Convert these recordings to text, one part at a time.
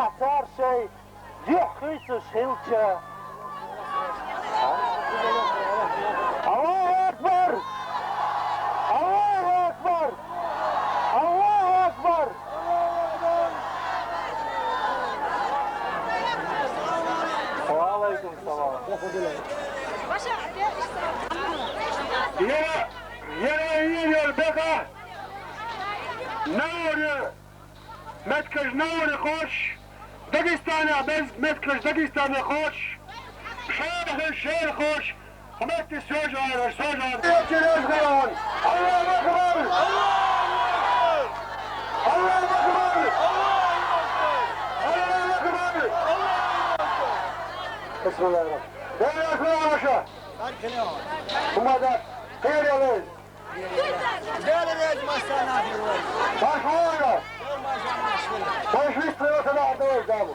nacht daar zei, joch, een schildje. Allahu Akbar! Allahu Akbar! Allahu Akbar! Wa alaikum salam. يا بقى نور متكش نور خوش داغستان عبز متكش داغستان خوش شارع الشارع خوش ومت السوجة الله أكبر الله أكبر الله أكبر بسم الله الرحمن الرحيم وماذا خير يا ولد باش هذا باش يستوي كذا عدوي دابو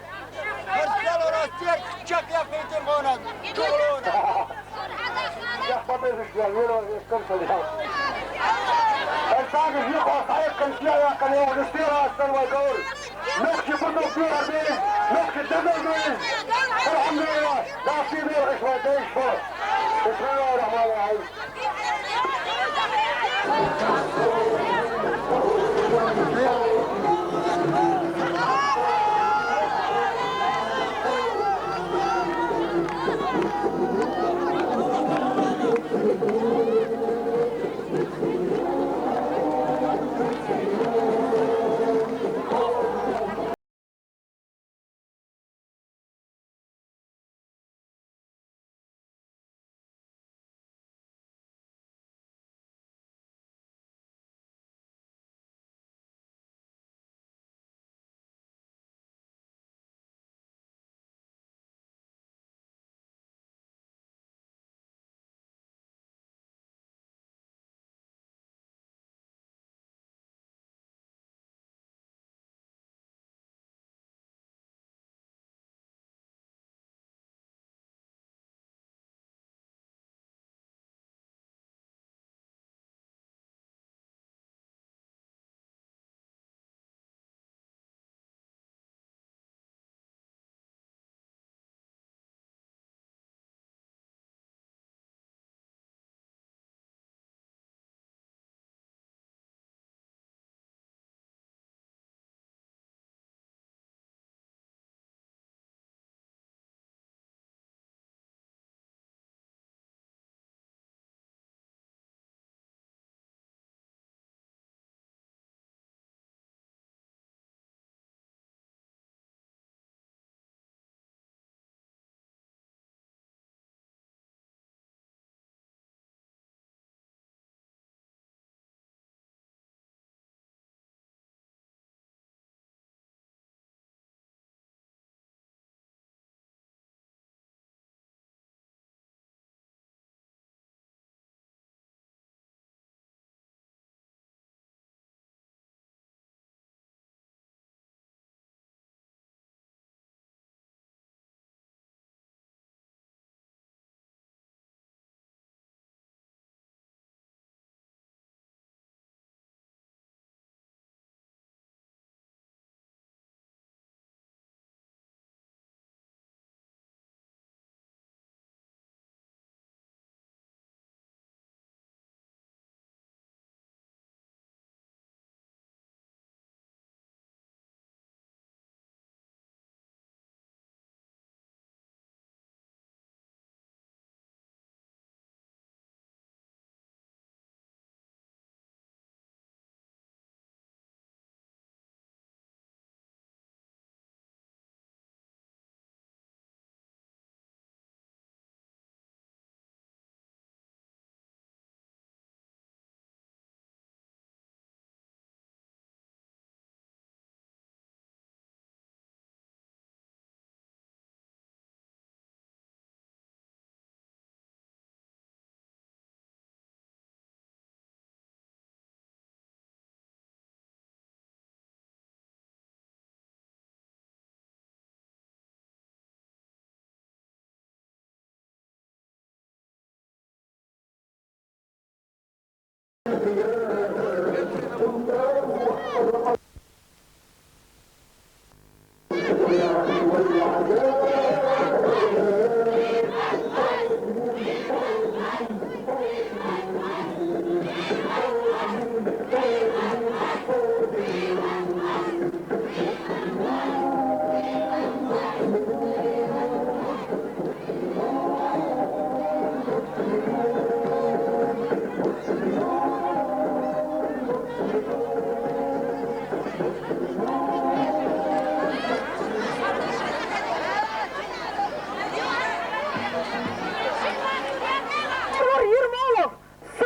يا خبر الشيء يلا يستمتع بها الفاقد يقع صحيح كان فيها كان يستيرها السنة ويقول نخشي برضو فيها بين نخشي الدمر بين الحمد لله لا في بير عشوة ديش فوق بسم الله الرحمن الرحيم Thank you.